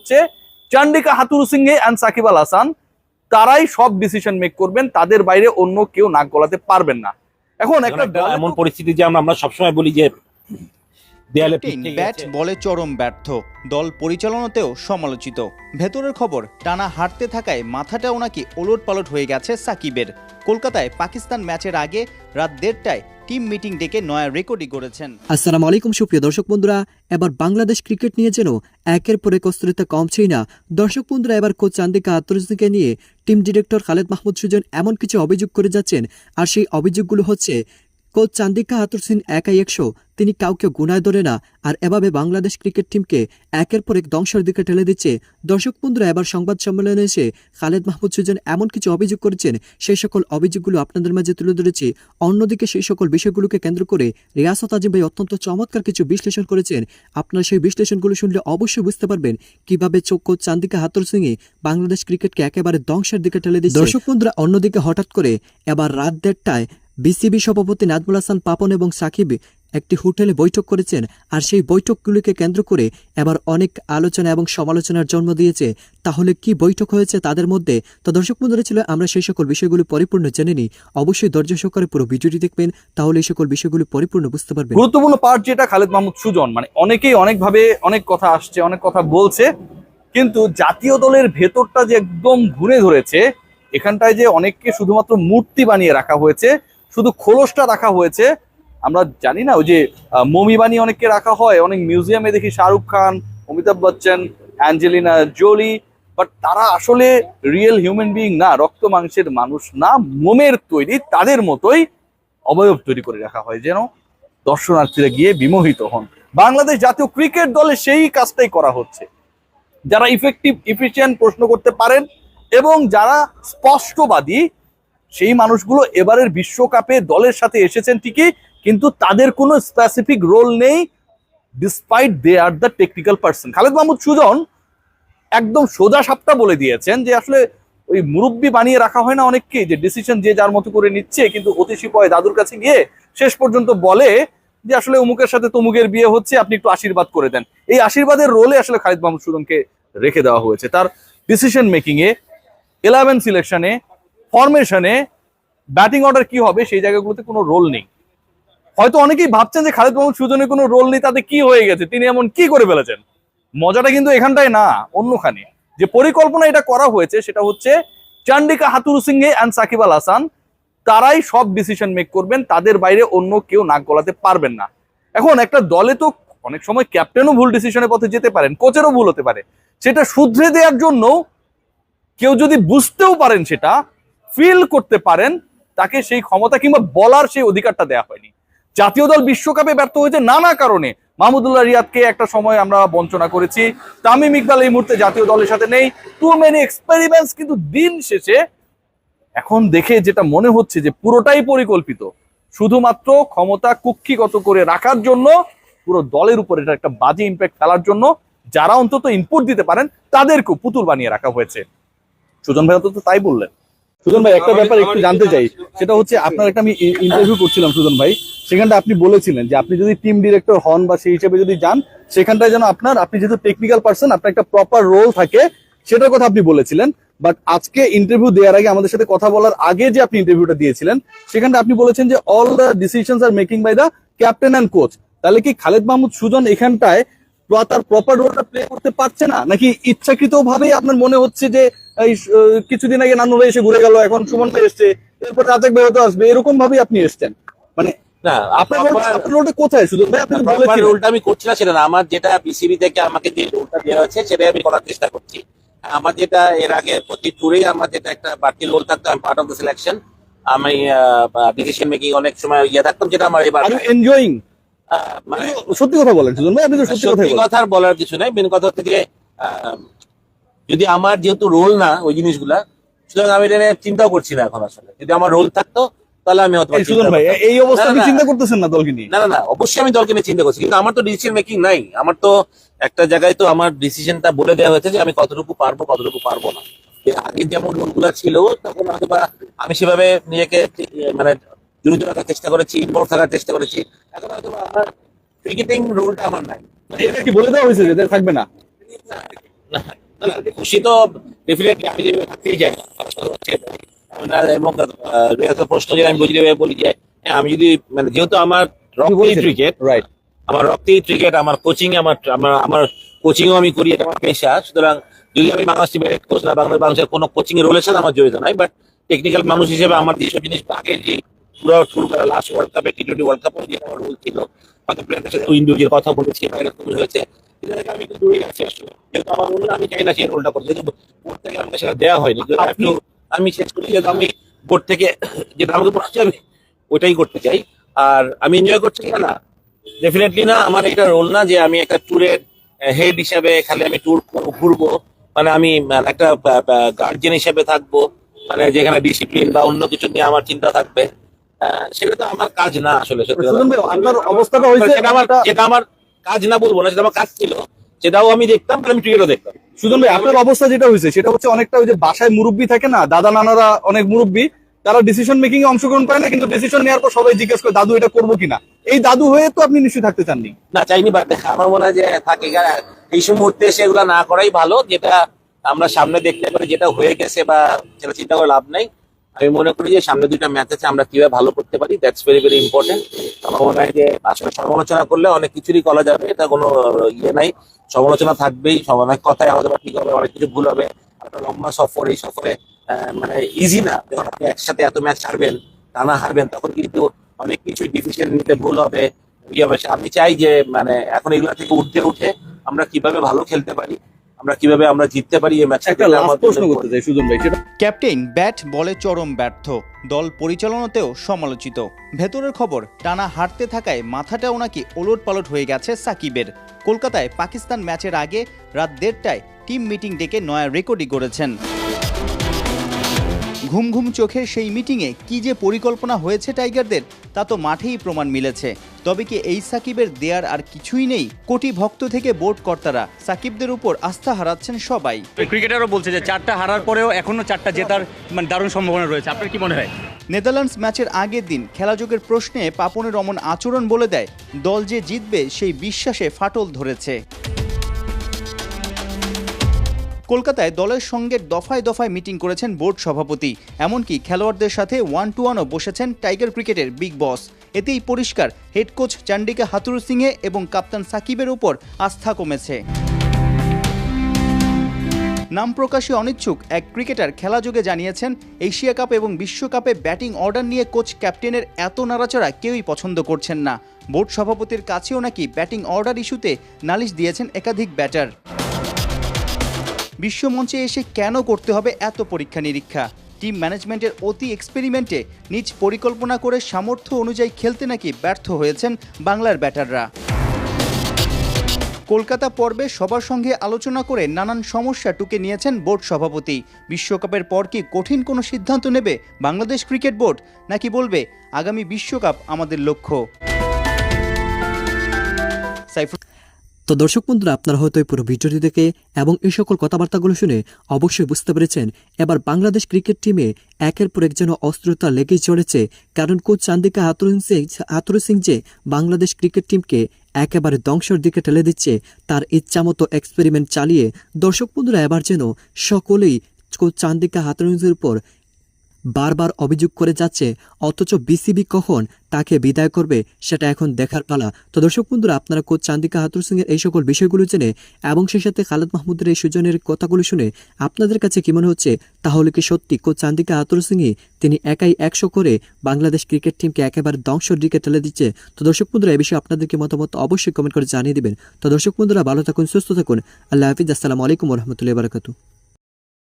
হচ্ছে চান্ডিকা হাথুরুসিংহে অ্যান্ড সাকিব আল হাসান, তারাই সব ডিসিশন মেক করবেন, তাদের বাইরে অন্য কেউ নাক গলাতে পারবেন না। এখন একটা এমন পরিস্থিতি যে আমরা সবসময় বলি যে ব্যাট বলে চরম ব্যর্থ, দল পরিচালনাতেও সমালোচিত। ভেতরের খবর, টানা হারতে থাকায় মাথাটাও নাকি ওলটপালট হয়ে গেছে সাকিবের। কলকাতায় পাকিস্তান ম্যাচের আগে রাত 1:30টায় টিম মিটিং ডেকে নয়া রেকর্ডই করেছেন। আসসালামু আলাইকুম সুপ্রিয় দর্শক বন্ধুরা, এবার বাংলাদেশ ক্রিকেট নিয়ে যেন একের পর এক অস্থিরতা কমছেই না। দর্শক বন্ধুরা, এবার কোচ চান্দিকা হাথুরুসিংহেকে নিয়ে টিম ডিরেক্টর খালেদ মাহমুদ সুজন এমন কিছু অভিযোগ করে যাচ্ছেন, আর সেই অভিযোগগুলো হচ্ছে কোচ চান্দিকা হাথুরুসিংহে একাই 100, তিনি কাউকে গুনায় ধরে না, আর এভাবে বাংলাদেশ ক্রিকেট টিমকে একের পর এক ধ্বংসের দিকে ঠেলে দিচ্ছে। দর্শক বন্ধুরা, এবার সংবাদ সম্মেলনে এসে খালেদ মাহমুদ সুজন এমন কিছু অভিযোগ করেছেন, সেই সকল অভিযোগগুলো আপনাদের মাঝে তুলে ধরেছি। অন্যদিকে সেই সকল বিষয়গুলোকে কেন্দ্র করে রিয়াসত আজিম ভাই অত্যন্ত চমৎকার কিছু বিশ্লেষণ করেছেন। আপনারা সেই বিশ্লেষণগুলো শুনলে অবশ্যই বুঝতে পারবেন কিভাবে কোচ চান্দিকা হাথুরুসিংহে বাংলাদেশ ক্রিকেটকে একেবারে ধ্বংসের দিকে ঠেলে দিচ্ছে। দর্শক বন্ধুরা, অন্যদিকে হঠাৎ করে এবার রাত 1:30টায় বিসিবি সভাপতি নাজমুল হাসান পাপন এবং সাকিব একটি হোটেলে বৈঠক করেছেন, আর সেই বৈঠকগুলিকে কেন্দ্র করে এবার অনেক আলোচনা এবং সমালোচনার জন্ম দিয়েছে। তাহলে কি বৈঠক হয়েছে তাদের মধ্যে? তো দর্শক বন্ধুরা, ছিল আমরা সেই সকল বিষয়গুলো পরিপূর্ণ জেনে নিই। অবশ্যই ধৈর্য সহকারে পুরো ভিডিওটি দেখবেন, তাহলে এই সকল বিষয়গুলো পরিপূর্ণ বুঝতে পারবেন। গুরুত্বপূর্ণ পার্ট যেটা খালেদ মাহমুদ সুজন, মানে অনেকেই অনেকভাবে অনেক কথা আসছে, অনেক কথা বলছে, কিন্তু জাতীয় দলের ভেতরটা যে একদম ঘুরে ধরেছে, এখানটায় যে অনেককে শুধুমাত্র মূর্তি বানিয়ে রাখা হয়েছে, শুধু খোলসটা রাখা হয়েছে। আমরা জানি না, ওই যে মমি বানিয়ে অনেককে রাখা হয়, অনেক মিউজিয়ামে দেখি Shahrukh Khan, Amitabh Bachchan, Angelina Jolie, but তারা আসলে রিয়েল হিউম্যান বিইং না, রক্ত মাংসের মানুষ না, মোমের তৈরি, তাদের মতোই অবয়ব তৈরি করে রাখা হয় যেন দর্শনার্থীরা গিয়ে বিমোহিত হন। বাংলাদেশ জাতীয় ক্রিকেট দলে সেই কাজটাই করা হচ্ছে। যারা ইফেক্টিভ এফিশিয়েন্ট প্রশ্ন করতে পারেন এবং যারা স্পষ্টবাদী, সেই মানুষগুলো এবারের বিশ্বকাপে দলের সাথে এসেছেন ঠিকই, কিন্তু তাদের কোনো স্পেসিফিক রোল নেই, despite they are the technical person. Khaled Mahmud Sujon একদম সোজা সাপটা বলে দিয়েছেন যে আসলে ওই মুরব্বি বানিয়ে রাখা হয় না অনেককে, যে ডিসিশন যে যার মতো করে নিচ্ছে, কিন্তু অতিশী পয় দাদুর কাছে গিয়ে শেষ পর্যন্ত বলে যে আসলে অমুকের সাথে তমুকের বিয়ে হচ্ছে, আপনি একটু আশীর্বাদ করে দেন। এই আশীর্বাদের রোলে আসলে খালেদ মাহমুদ সুজনকে রেখে দেওয়া হয়েছে। তার ডিসিশন মেকিং এ, 11 সিলেকশনে, ফরমেশনে, ব্যাটিং অর্ডার কি হবে, সেই জায়গাগুলোতে কোনো রোল নেই। হয়তো অনেকেই ভাবছেন যে খালেদ মাহমুদ সুজনের কোনো রোল নেই, তাতে কি হয়ে গেছে, তিনি এমন কি করে ফেলেছেন। মজাটা কিন্তু এখানটায় না, অন্যখানে। যে পরিকল্পনা এটা করা হয়েছে সেটা হচ্ছে চান্ডিকা হাথুরুসিংহে অ্যান্ড সাকিব আল হাসান, তারাই সব ডিসিশন মেক করবেন, তাদের বাইরে অন্য কেউ নাক গলাতে পারবেন না। এখন একটা দলে তো অনেক সময় ক্যাপ্টেনও ভুল ডিসিশনের পথে যেতে পারেন, কোচেরও ভুল হতে পারে, সেটা শুধরে দেওয়ার জন্য কেউ যদি বুঝতেও পারেন, সেটা ফিল করতে পারেন, তাকে সেই ক্ষমতা কিংবা বলার সেই অধিকারটা দেওয়া হয়নি। জাতীয় দল বিশ্বকাপে ব্যর্থ হয়েছে নানা কারণে। মাহমুদুল্লাহ রিয়াদকে একটা সময় আমরা বঞ্চনা করেছি, তামিম ইকবাল এই মুহূর্তে জাতীয় দলের সাথে নেই, টু মেনি এক্সপেরিমেন্টস, কিন্তু দিন শেষে এখন দেখে যেটা মনে হচ্ছে যে পুরোটাই পরিকল্পিত, শুধুমাত্র ক্ষমতা কুক্ষিগত করে রাখার জন্য, পুরো দলের উপর এটা একটা বাজে ইম্প্যাক্ট ফেলার জন্য যারা অন্তত ইনপুট দিতে পারেন তাদেরকেও পুতুল বানিয়ে রাখা হয়েছে। সুজন ভাই অন্তত তাই বললেন। সুজন ভাই, একটা ব্যাপার একটু জানতে চাই, সেটা হচ্ছে আপনার একটা আমি ইন্টারভিউ করছিলাম সুজন ভাই, সেখানটা আপনি বলেছিলেন যে আপনি যদি টিম ডিরেক্টর হন বা সেই হিসেবে যদি যান, সেখানটায় যেন আপনি যেহেতু টেকনিক্যাল পার্সন, আপনার একটা প্রপার রোল থাকে, সেটার কথা আপনি বলেছিলেন। বাট আজকে ইন্টারভিউ দেওয়ার আগে, আমাদের সাথে কথা বলার আগে যে আপনি ইন্টারভিউটা দিয়েছিলেন, সেখানটা আপনি বলেছেন যে all the decisions are making by the captain and coach. তাহলে কি খালেদ মাহমুদ সুজন এখানটায় তার প্রপার রোলটা প্লে করতে পারছে না, নাকি ইচ্ছাকৃত ভাবেই আপনার মনে হচ্ছে যে এই কিছুদিন আগে নানু ভাই এসে ঘুরে গেল, এখন সুমন ভাই এসছে, এরপর রাজাক ভাই হয়তো আসবে, এরকম ভাবেই আপনি এসছেন? মানে না, আপনার রোলটা কোথায় সুজন ভাই? আপনি বলেছেন রোলটা আমি করছি না সেটা না, আমার যেটা বিসিবি থেকে আমাকে যে রোলটা দেওয়া হয়েছে সেটাই আমি করার চেষ্টা করছি। আমার যেটা এর আগে প্রতি টুরেই আমার যেটা একটা বাড়তি রোল থাকতো, আমি পার্ট অফ দ্য সিলেকশন, আমি ডিসিশন মেকিং অনেক সময় ইয়ে থাকতাম, যেটা আমার এবার এনজয়িং। মানে সত্যি কথা বলেন সুজন ভাই, আপনি তো সত্যি কথা বলার কিছু নাই। মেন কথা হচ্ছে যে যদি আমার যেহেতু রোল না ওই জিনিসগুলা, সুতরাং আমি এটা নিয়ে চিন্তাও করছি না এখন। আসলে যদি আমার রোল থাকতো তাহলে আমি হয়তো এই অবস্থা চিন্তা করতেছেন না দলকে নিয়ে? না না, অবশ্যই আমি দলকে নিয়ে চিন্তা করছি, কিন্তু আমার তো ডিসিশন মেকিং নাই। আমার তো একটা জায়গায় তো আমার ডিসিশনটা বলে দেওয়া হয়েছে যে আমি কতটুকু পারবো কতটুকু পারবো না। আগে যেমন রোলগুলা ছিল তখন হয়তো আমি সেভাবে নিজেকে মানে জড়িত রাখার চেষ্টা করেছি, ইনভলভ থাকার চেষ্টা করেছি। এখন হয়তো আমার ক্রিকেটিং রোলটা আমার নাই। এটা কি বলে দেওয়া হয়েছে যে থাকবে না? না, না, খুশি তো ডেফিনেটলি আমি যেভাবে থাকতেই চাই না first কথা হচ্ছে এটাই। এবং একটা প্রশ্ন যে আমি বুঝিয়ে বলি যে হ্যাঁ, আমি যদি মানে যেহেতু আমার রক্তেই ক্রিকেট, রাইট। আমার রক্তেই ক্রিকেট, আমার কোচিং আমার আমার আমার কোচিংও আমি করি, এটা আমার পেশা। সুতরাং যদি আমি বাংলাদেশ টিমের কোচ না, বাংলাদেশের কোনো কোচিং এর রোলের সাথে আমার জড়িত নাই, বাট টেকনিক্যাল মানুষ হিসেবে আমার যেসব জিনিস আগে যে পুরো শুরু করা লাস্ট ওয়ার্ল্ড কাপে T20 ওয়ার্ল্ড কাপে যে আমার রোল ছিল, হয়তো প্লেয়ারদের সাথে ইন্ডিভিজুয়াল কথা বলেছি বা এরকম হয়েছে, এটা থেকে আমি একটু দূরে আছি আসলে। যেহেতু আমার রোল আমি চাই না সেই রোলটা করতে, যেহেতু বোর্ড থেকে আমাকে সেটা দেওয়া হয়নি, আমি শেষ করি যেহেতু আমি বোর্ড থেকে যেটা আমাকে পড়াচ্ছে আমি ওইটাই করতে চাই। আর আমি এনজয় করছি কিনা না, ডেফিনেটলি না, আমার এটা রোল না যে আমি একটা ট্যুরের হেড হিসাবে খালি আমি ট্যুর ঘুরবো, মানে আমি একটা গার্জিয়ান হিসেবে থাকবো, মানে যেখানে ডিসিপ্লিন বা অন্য কিছু নিয়ে আমার চিন্তা থাকবে, সেটা তো আমার কাজ না আসলে। সত্যি কথা। সুজন ভাই, আপনার অবস্থাটা হয়েছে যেটা আমার কাজ না বলবো না, সেটা আমার কাজ ছিল, সেটাও আমি দেখতাম, আমি ক্রিকেটও দেখতাম। সুজন ভাই, আপনার অবস্থা যেটা হয়েছে সেটা হচ্ছে অনেকটা ওই যে বাসায় মুরব্বি থাকে না, দাদা নানারা অনেক মুরব্বি, তারা ডিসিশন মেকিং এ অংশগ্রহণ করে না, কিন্তু ডিসিশন নেওয়ার পর সবাই জিজ্ঞেস করে দাদু এটা করবো কিনা। এই দাদু হয়ে তো আপনি নিশ্চয়ই থাকতে চাননি। না, চাইনি, বাট আমার মনে হয় যে থাকে এই সব মুহূর্তে সেগুলো না করাই ভালো। যেটা আমরা সামনে দেখতে পারি, যেটা হয়ে গেছে বা সেটা চিন্তা করে লাভ নাই। আমি মনে করি যে সামনে 2টা ম্যাচ আছে, আমরা কিভাবে ভালো করতে পারি, দ্যাটস ভেরি ভেরি ইম্পর্টেন্ট। আমার মনে হয় যে আসলে সমালোচনা করলে অনেক কিছুরই করা যাবে, এটা কোনো ইয়ে নাই, সমালোচনা থাকবেই, অনেক কথাই আমাদের ঠিক হবে, অনেক কিছু ভুল হবে। একটা লম্বা সফর, এই সফরে মানে ইজি না, যখন আপনি একসাথে এত ম্যাচ হারবেন, টানা হারবেন, তখন কিন্তু অনেক কিছু ডিসিশন নিতে ভুল হবে, ইয়ে হবে। আমি চাই যে মানে এখন এগুলো থেকে উঠে আমরা কিভাবে ভালো খেলতে পারি, আমরা কিভাবে আমরা জিততে পারি এই ম্যাচটা। একটা লাস্ট প্রশ্ন করতে চাই সুজন ভাই, সেটা ক্যাপ্টেন ব্যাট বলে চরম ব্যর্থ, দল পরিচালনাতেও সমালোচিত। ভেতরের খবর, টানা হারতে থাকায় মাথাটাও নাকি ওলটপালট হয়ে গেছে সাকিবের। কলকাতায় পাকিস্তান ম্যাচের আগে রাত 1:30টায় টিম মিটিং ডেকে নয়া রেকর্ডই গড়েছেন। ঘুম ঘুম চোখের সেই মিটিংয়ে কি যে পরিকল্পনা হয়েছে টাইগারদের, তা তো মাঠেই প্রমাণ মিলেছে। তবে কি এই সাকিবের দেয়ার আর কিছুই নেই? কোটি ভক্ত থেকে বোর্ড কর্তারা সাকিবদের উপর আস্থা হারাচ্ছেন সবাই। ক্রিকেটারও বলছে যে 4টা হারার পরেও এখনো 4টা জেতার মানে দারুণ সম্ভাবনা রয়েছে। আপনার কি মনে হয়? নেদারল্যান্ডস ম্যাচের আগের দিন খেলাযোগের প্রশ্নে পাপনের অমন আচরণ বলে দেয় দল যে জিতবে সেই বিশ্বাসে ফাটল ধরেছে। কলকাতায় দলের সঙ্গে দফায় দফায় মিটিং করেছেন বোর্ড সভাপতি, এমনকি খেলোয়াড়দের সাথে 1-to-1ও বসেছেন টাইগার ক্রিকেটের বিগ বস। এতেই পরিষ্কার হেড কোচ চান্ডিকা হাথুরু সিংহে এবং কাপ্তান সাকিবের উপর আস্থা কমেছে। নাম প্রকাশে অনিচ্ছুক এক ক্রিকেটার খেলাযোগে জানিয়েছেন, এশিয়া কাপ এবং বিশ্বকাপে ব্যাটিং অর্ডার নিয়ে কোচ ক্যাপ্টেনের এত নাড়াচাড়া কেউই পছন্দ করছেন না। বোর্ড সভাপতির কাছেও নাকি ব্যাটিং অর্ডার ইস্যুতে নালিশ দিয়েছেন একাধিক ব্যাটার। বিশ্বমঞ্চে এসে কেন করতে হবে এত পরীক্ষা নিরীক্ষা? টিম ম্যানেজমেন্টের অতি এক্সপেরিমেন্টে নিজ পরিকল্পনা করে সামর্থ্য অনুযায়ী খেলতে নাকি ব্যর্থ হয়েছেন বাংলার ব্যাটাররা। কলকাতা পর্বে সবার সঙ্গে আলোচনা করে নানান সমস্যা টুকে নিয়েছেন বোর্ড সভাপতি। বিশ্বকাপের পর কি কঠিন কোনো সিদ্ধান্ত নেবে বাংলাদেশ ক্রিকেট বোর্ড, নাকি বলবে আগামী বিশ্বকাপ আমাদের লক্ষ্য? তো দর্শক বন্ধুরা, আপনারা হয়তো এই পুরো ভিডিওটি দেখে এবং এই সকল কথাবার্তাগুলো শুনে অবশ্যই বুঝতে পেরেছেন এবার বাংলাদেশ ক্রিকেট টিমে একের পর এক যেন অস্থিরতা লেগেই চলেছে। কারণ কোচ চান্দিকা হাথুরু সিং যে বাংলাদেশ ক্রিকেট টিমকে একেবারে ধ্বংসের দিকে ঠেলে দিচ্ছে, তার ইচ্ছামতো এক্সপেরিমেন্ট চালিয়ে দর্শক বন্ধুরা এবার যেন সকলেই কোচ চান্দিকা হাথুরু সিংয়ের উপর বারবার অভিযোগ করে যাচ্ছে, অথচ বিসিবি কখন তাকে বিদায় করবে সেটা এখন দেখার পালা। তো দর্শক বন্ধুরা, আপনারা কোচ চান্দিকা হাথুরু সিং এর এই সকল বিষয়গুলো জেনে এবং সেই সাথে খালেদ মাহমুদের এই সুজনের কথাগুলো শুনে আপনাদের কাছে কি মনে হচ্ছে? তাহলে কি সত্যি কোচ চান্দিকা হাথুরু সিংই তিনি একাই 100 করে বাংলাদেশ ক্রিকেট টিমকে একেবারে ধ্বংসের দিকে ঠেলে দিচ্ছে? তো দর্শক বন্ধুরা, এই বিষয়ে আপনাদেরকে মতামত অবশ্যই কমেন্ট করে জানিয়ে দিবেন। তো দর্শক বন্ধুরা, ভালো থাকুন, সুস্থ থাকুন, আল্লাহ হাফিজ, আসসালামু আলাইকুম ওয়া রাহমাতুল্লাহি ওয়া বারাকাতুহু।